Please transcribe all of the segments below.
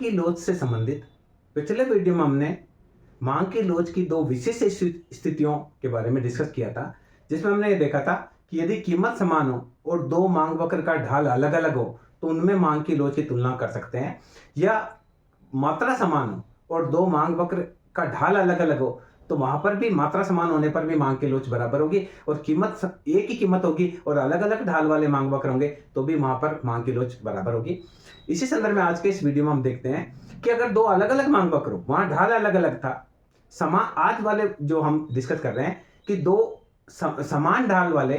की लोच से संबंधित पिछले वीडियो में हमने मांग की लोच की दो विशिष्ट स्थितियों के बारे में डिस्कस किया था, जिसमें हमने ये देखा था कि यदि कीमत समान हो और दो मांग वक्र का ढाल अलग अलग हो तो उनमें मांग की लोच की तुलना कर सकते हैं, या मात्रा समान हो और दो मांग वक्र का ढाल अलग अलग हो तो वहां पर भी मात्रा समान होने पर भी मांग की लोच बराबर होगी, और कीमत एक ही कीमत होगी और अलग अलग ढाल वाले मांग वक्र होंगे तो भी वहां पर मांग की लोच बराबर होगी। इसी संदर्भ में आज के इस वीडियो में हम देखते हैं कि अगर दो अलग अलग मांग वक्र हो, वहां ढाल अलग अलग था, समान आज वाले जो हम डिस्कस कर रहे हैं कि दो समान ढाल वाले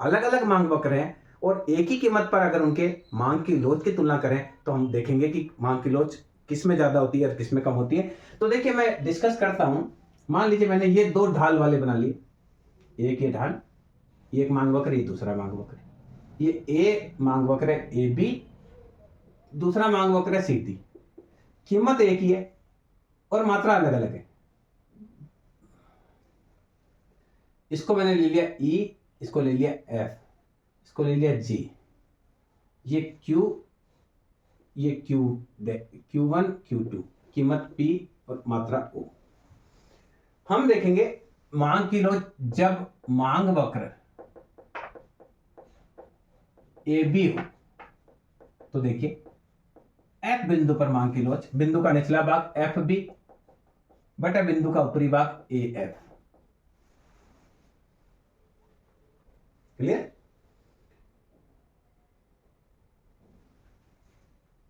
अलग अलग मांग वक्र हैं और एक ही कीमत पर अगर उनके मांग की लोच की तुलना करें तो हम देखेंगे कि मांग की लोच किस में ज्यादा होती है और किस में कम होती है। तो देखिए मैं डिस्कस करता हूं। मान लीजिए मैंने ये दो ढाल वाले बना लिए, एक ये ढाल, ये एक मांग वक्र, ये दूसरा मांग वक्र, ये ए मांग वक्र है ए बी, दूसरा मांग वक्र है सी डी। कीमत एक ही है और मात्रा अलग अलग है। इसको मैंने ले लिया ई, इसको ले लिया एफ, इसको ले लिया जी, ये क्यू, ये Q1 Q2, कीमत P और मात्रा O। हम देखेंगे मांग की लोच जब मांग वक्र ए बी हो तो देखिए F बिंदु पर मांग की लोच, बिंदु का निचला भाग एफ बी बटा बिंदु का ऊपरी भाग ए एफ। क्लियर?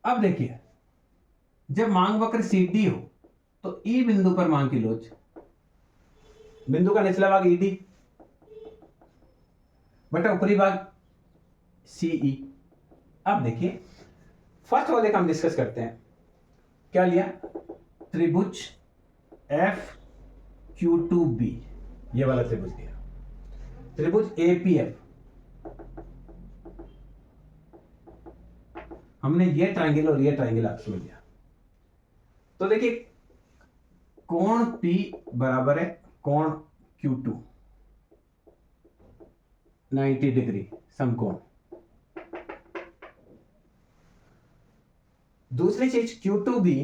अब देखिए जब मांग वक्र सी डी हो तो ई बिंदु पर मांग की लोच, बिंदु का निचला भाग ईडी बटा ऊपरी भाग सीई। अब देखिए फर्स्ट वाले का हम डिस्कस करते हैं। क्या लिया? त्रिभुज एफ क्यू टू बी, ये वाला त्रिभुज लिया। त्रिभुज एपीएफ, हमने ये ट्रायंगल और ये ट्रायंगल आपस में लिया। तो देखिए कोण P बराबर है कोण Q2, 90 डिग्री समकोण। दूसरी चीज Q2 भी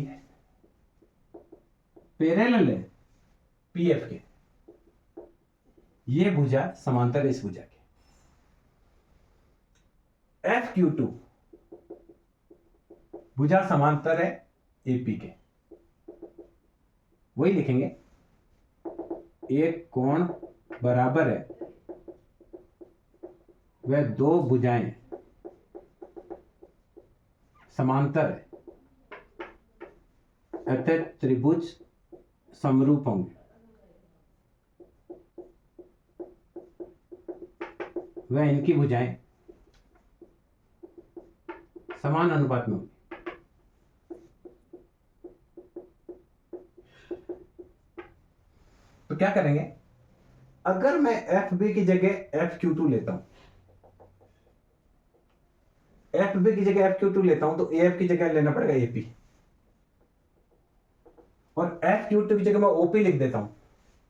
पैरेलल है PF के, ये भुजा समांतर इस भुजा के। FQ2 भुजा समांतर है AP के, वही लिखेंगे। एक कोण बराबर है वह दो भुजाएं समांतर है अतः त्रिभुज समरूप होंगे, वह इनकी भुजाएं समान अनुपात में होंगी। तो क्या करेंगे, अगर मैं एफ बी की जगह एफ क्यू टू लेता हूं, एफ बी की जगह एफ क्यू टू लेता हूं तो ए एफ की जगह लेना पड़ेगा एपी, और एफ क्यू टू की जगह मैं ओपी लिख देता हूं,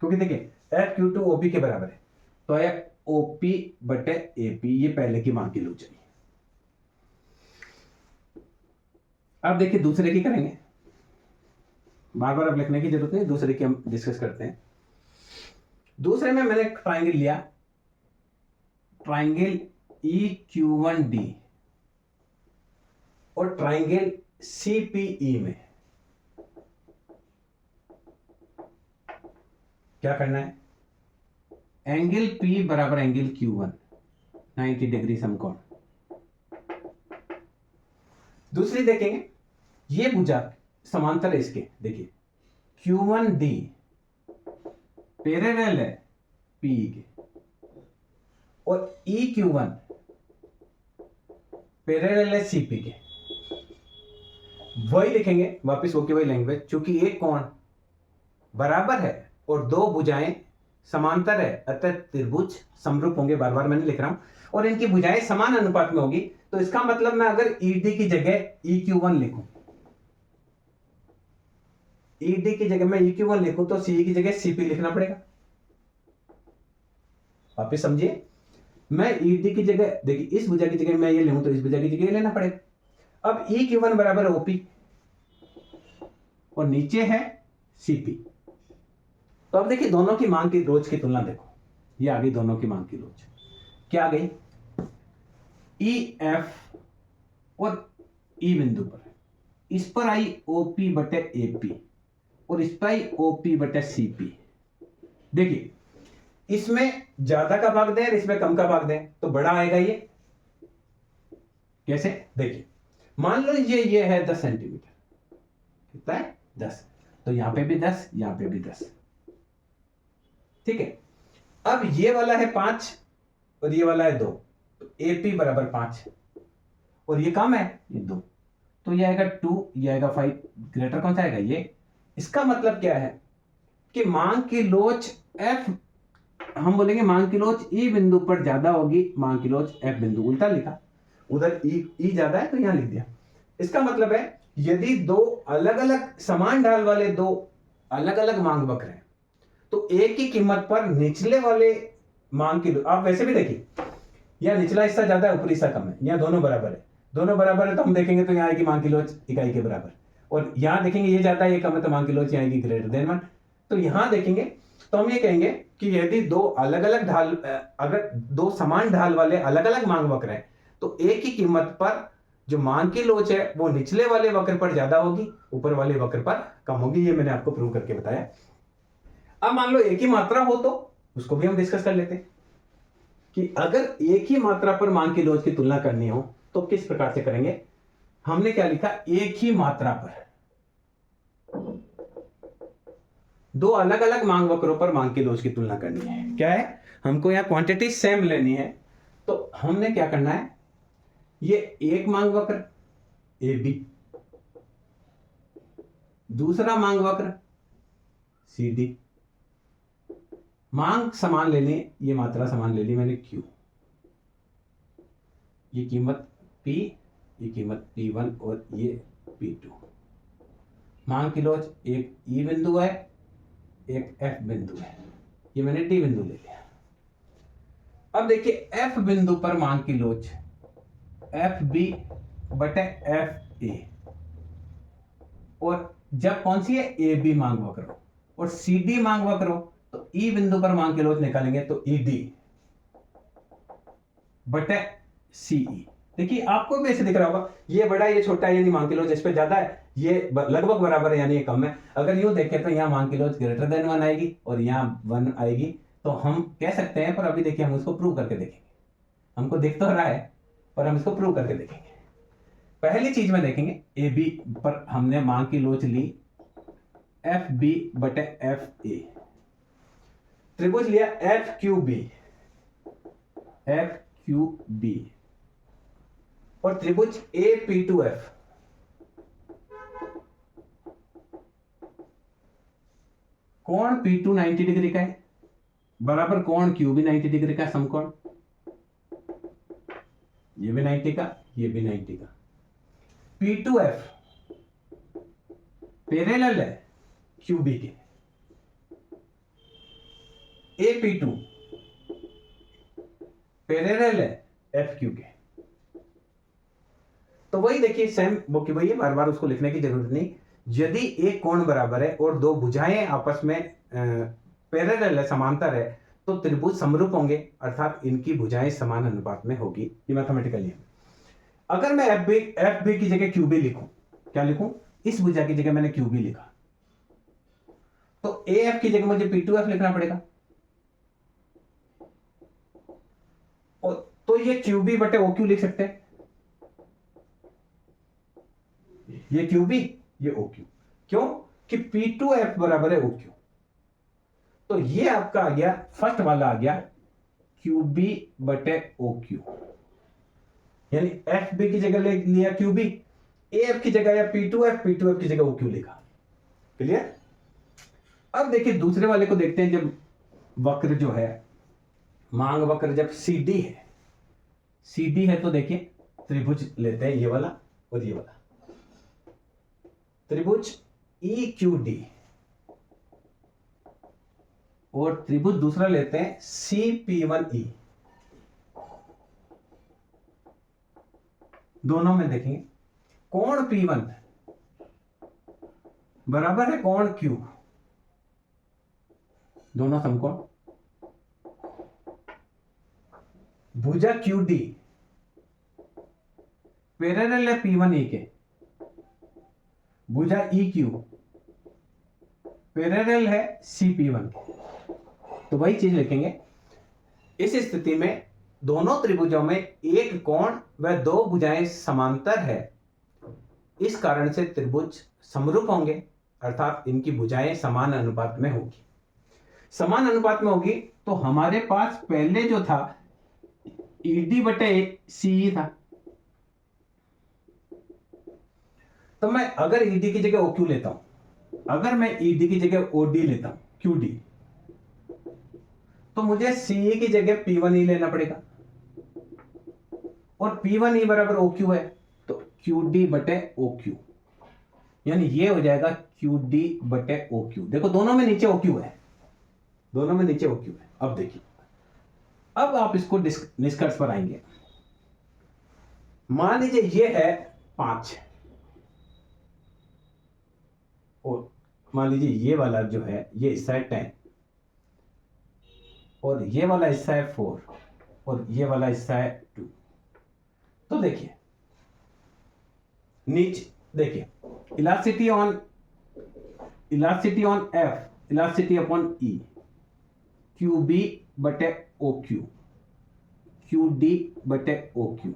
क्योंकि देखिए एफ क्यू टू ओपी के बराबर है। तो आया ओपी बटे एपी, ये पहले की मान की लोच है। अब देखिए दूसरे की करेंगे, बार बार अब लिखने की जरूरत नहीं, दूसरे की हम डिस्कस करते हैं। दूसरे में मैंने एक ट्राइंगल लिया, ट्राइंगल EQ1D और ट्राइंगल CPE में क्या करना है, एंगल P बराबर एंगल Q1, 90 डिग्री समकोण। दूसरी देखेंगे, ये भुजा समांतर है इसके, देखिए Q1D पैरेलल है PE के और EQ1 पैरेलल है CP के। वही लिखेंगे वापस, वो की वही लैंग्वेज, चूंकि एक कोण बराबर है और दो भुजाएं समांतर है अतः त्रिभुज समरूप होंगे, बार बार मैंने लिख रहा हूं, और इनकी भुजाएं समान अनुपात में होगी। तो इसका मतलब मैं अगर ED की जगह EQ1 लिखूं, ED की जगह मैं EQ1 लिखूं तो CE की जगह CP लिखना पड़ेगा। वापिस समझिए, मैं ED की जगह, देखिए इस भुजा की जगह मैं ये लूं तो इस भुजा की जगह लेना पड़ेगा। अब EQ1 बराबर OP, और नीचे है सीपी। तो अब देखिए दोनों की मांग की लोच की तुलना देखो, ये आ गई दोनों की मांग की लोच, क्या आ गई, ई एफ और ई बिंदु पर, इस पर आई ओपी बटे एपी और इस पर आई ओपी बटे सीपी। देखिए इसमें ज्यादा का भाग दें और इसमें कम का भाग दें तो बड़ा आएगा ये, कैसे, देखिए मान लो ये है 10 सेंटीमीटर, कितना है 10, तो यहां पे भी 10, यहां पे भी 10, ठीक है। अब ये वाला है 5 और ये वाला है 2, तो एपी बराबर 5 और ये कम है ये 2, तो ये आएगा 2, ये आएगा 5, ग्रेटर कौन सा आएगा ये। इसका मतलब क्या है कि मांग की लोच एफ, हम बोलेंगे मांग की लोच ई बिंदु पर ज्यादा होगी, मांग की लोच एफ बिंदु, उल्टा लिखा, उधर ई ज्यादा है तो यहां लिख दिया। इसका मतलब है यदि दो अलग अलग समान ढाल वाले दो अलग अलग मांग वक्र हैं तो एक ही कीमत पर निचले वाले मांग की, आप वैसे भी देखिए यह निचला हिस्सा ज्यादा है ऊपरी हिस्सा कम है, यहां दोनों बराबर है, दोनों बराबर है तो हम देखेंगे तो यहाँ आएगी मांग की लोच इकाई के बराबर, और यहां देखेंगे ये ज्यादा है ये कम है तो मांग की लोच यहाँ आएगी ग्रेटर देन 1। तो यहां देखेंगे तो हम ये कहेंगे कि यदि दो अलग अलग ढाल, अगर दो समान ढाल वाले अलग अलग मांग वक्र हैं तो एक ही कीमत पर जो मांग की लोच है वो निचले वाले वक्र पर ज्यादा होगी, ऊपर वाले वक्र पर कम होगी, ये मैंने आपको प्रूव करके बताया। अब मान लो एक ही मात्रा हो तो उसको भी हम डिस्कस कर लेते हैं कि अगर एक ही मात्रा पर मांग की लोच की तुलना करनी हो तो किस प्रकार से करेंगे। हमने क्या लिखा, एक ही मात्रा पर दो अलग अलग मांग वक्रों पर मांग की लोच की तुलना करनी है, क्या है, हमको यहां क्वांटिटी सेम लेनी है, तो हमने क्या करना है, ये एक मांग वक्र ए बी, दूसरा मांग वक्र सी डी, मांग समान लेनी, ये मात्रा समान ले ली मैंने क्यू, ये कीमत P, ये कीमत P1 और ये P2। मांग की लोच एक E बिंदु है एक F बिंदु है, ये मैंने D बिंदु ले लिया। अब देखिए F बिंदु पर मांग की लोच FB बटे FA, और जब कौन सी है AB मांग वक्र हो और CD मांग वक्र हो तो E बिंदु पर मांग की लोच निकालेंगे तो ED बटे CE। देखिए आपको भी ऐसे दिख रहा होगा ये बड़ा है ये छोटा है, यानी मांग की लोच इस पे ज्यादा है, ये लगभग बराबर है यानी ये कम है। अगर यूं देखें तो यहाँ मांग की लोच ग्रेटर देन 1 आएगी और यहाँ 1 आएगी, तो हम कह सकते हैं, पर अभी देखिए हम उसको प्रूव करके देखेंगे, हमको दिख तो रहा है पर हम इसको प्रूव करके देखेंगे। पहली चीज में देखेंगे ए बी पर हमने मांग की लोच ली एफ बी बटे एफ ए, त्रिभुज लिया एफ क्यू बी और त्रिभुज ए पी टू एफ, कोण P2 90 डिग्री का है बराबर कोण QB 90 डिग्री का, समकोण, ये भी 90 का ये भी 90 का। P2F पैरेलल है QB के, AP2 पैरेलल है FQ के। तो वही देखिए सेम वो कि वही बार बार उसको लिखने की जरूरत नहीं। यदि एक कोण बराबर है और दो भुजाएं आपस में पैरेलल है, समांतर है, तो त्रिभुज समरूप होंगे, अर्थात इनकी भुजाएं समान अनुपात में होगी, ये मैथमेटिकल नियम। अगर मैं एफ बी की जगह क्यू बी लिखूं, क्या लिखूं, इस भुजा की जगह मैंने क्यू बी लिखा, तो ए एफ की जगह मुझे P2F लिखना पड़ेगा, तो ये क्यू बी बटे ओ क्यू लिख सकते हैं, ये क्यू बी ये ओ क्यू, क्यों कि P2F बराबर है ओ क्यू। तो ये आपका आ गया, फर्स्ट वाला आ गया क्यू बी बटे ओ क्यू, यानी एफ बी की जगह ले लिया क्यू बी, ए एफ की जगह या P2F की जगह ओ क्यू लिखा, क्लियर। अब देखिए दूसरे वाले को देखते हैं, जब वक्र जो है मांग वक्र जब CD है तो देखिए त्रिभुज लेते हैं ये वाला और ये वाला, त्रिभुज EQD और त्रिभुज दूसरा लेते हैं CP1E, दोनों में देखेंगे कोण P1 बराबर है कोण Q, दोनों समकोण। भुजा QD पैरेलल है P1E के। भुजा EQ पैरेलल है CP1 के। तो वही चीज लिखेंगे। इस स्थिति में दोनों त्रिभुजों में एक कोण व दो भुजाएं समांतर है, इस कारण से त्रिभुज समरूप होंगे, अर्थात इनकी भुजाएं समान अनुपात में होगी। समान अनुपात में होगी तो हमारे पास पहले जो था ED बटे CE था, तो मैं अगर ED की जगह OQ लेता हूं, अगर मैं ED की जगह OD लेता हूं QD, तो मुझे CE की जगह P1E लेना पड़ेगा, और P1E बराबर OQ है, तो QD बटे OQ, यानी ये हो जाएगा QD बटे OQ। देखो दोनों में नीचे OQ है, दोनों में नीचे OQ है। अब देखिए, अब आप इसको निष्कर्ष पर आएंगे। मान लीजिए ये है 5, और मान लीजिए ये वाला जो है ये हिस्सा है 10, और ये वाला हिस्सा है 4, और ये वाला हिस्सा है 2। तो देखिए नीचे देखिए, elasticity on F, elasticity upon E, QB बटे OQ, QD बटे OQ।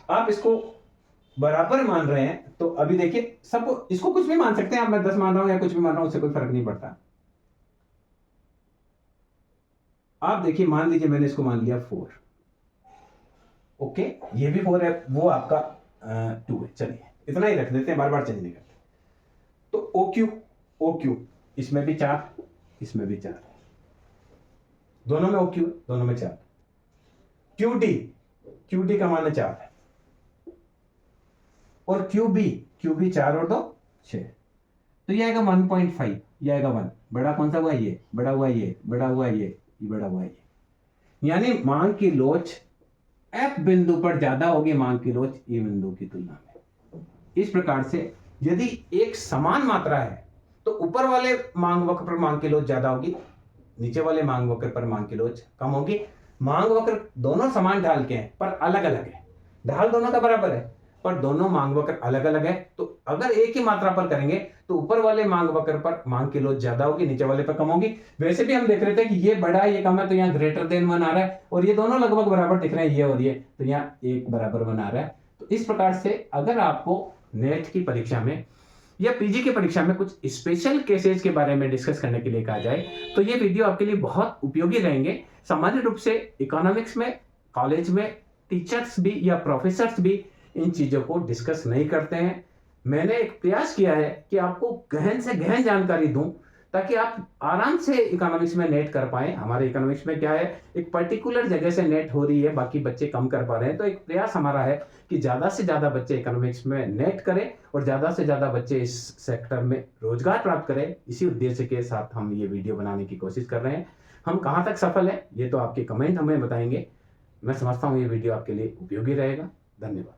आप इसको बराबर मान रहे हैं, तो अभी देखिए सबको, इसको कुछ भी मान सकते हैं आप, मैं 10 मान रहा हूं या कुछ भी मान रहा हूं, उससे कोई फर्क नहीं पड़ता। आप देखिए, मान लीजिए मैंने इसको मान लिया 4, ओके, ये भी 4 है, वो आपका 2 है। चलिए इतना ही रख देते हैं, बार बार चेंज नहीं करते। तो OQ इसमें भी 4, इसमें भी 4, दोनों में OQ, दोनों में 4। QD का मान है 4 है, और QB 4 और 2 6, तो ये आएगा 1.5, ये आएगा 1। बड़ा कौन सा हुआ? ये बड़ा हुआ, ये बड़ा हुआ, ये बड़ा हुआ, ये। यानी मांग की लोच F बिंदु पर ज्यादा होगी मांग की लोच E बिंदु की तुलना में। इस प्रकार से यदि एक समान मात्रा है तो ऊपर वाले मांग वक्र पर मांग की लोच ज्यादा होगी, नीचे वाले मांग वक्र पर मांग की लोच कम होगी। मांग वक्र दोनों समान ढाल के हैं पर अलग अलग है, ढाल दोनों का बराबर है पर दोनों मांग वक्र अलग अलग है। तो अगर एक ही मात्रा पर करेंगे तो ऊपर वाले मांग वक्र पर मांग की लोच ज्यादा होगी, नीचे वाले पर कम होगी। वैसे भी हम देख रहे थे कि ये बड़ा है, ये कम है, तो यहाँ ग्रेटर देन 1 आ रहा है, और ये दोनों लगभग बराबर दिख रहे हैं, ये और ये, तो यहाँ एक बराबर 1 आ रहा है। तो इस प्रकार से अगर आपको नेट की परीक्षा में या पीजी की परीक्षा में कुछ स्पेशल केसेस के बारे में डिस्कस करने के लिए कहा जाए तो ये वीडियो आपके लिए बहुत उपयोगी रहेंगे। सामान्य रूप से इकोनॉमिक्स में, कॉलेज में टीचर्स भी या प्रोफेसर्स भी इन चीजों को डिस्कस नहीं करते हैं। मैंने एक प्रयास किया है कि आपको गहन से गहन जानकारी दूं ताकि आप आराम से इकोनॉमिक्स में नेट कर पाएं। हमारे इकोनॉमिक्स में क्या है, एक पर्टिकुलर जगह से नेट हो रही है, बाकी बच्चे कम कर पा रहे हैं। तो एक प्रयास हमारा है कि ज्यादा से ज्यादा बच्चे इकोनॉमिक्स में नेट करें और ज्यादा से ज्यादा बच्चे इस सेक्टर में रोजगार प्राप्त करें। इसी उद्देश्य के साथ हम ये वीडियो बनाने की कोशिश कर रहे हैं। हम कहाँ तक सफल है ये तो आपके कमेंट हमें बताएंगे। मैं समझता हूँ ये वीडियो आपके लिए उपयोगी रहेगा। धन्यवाद।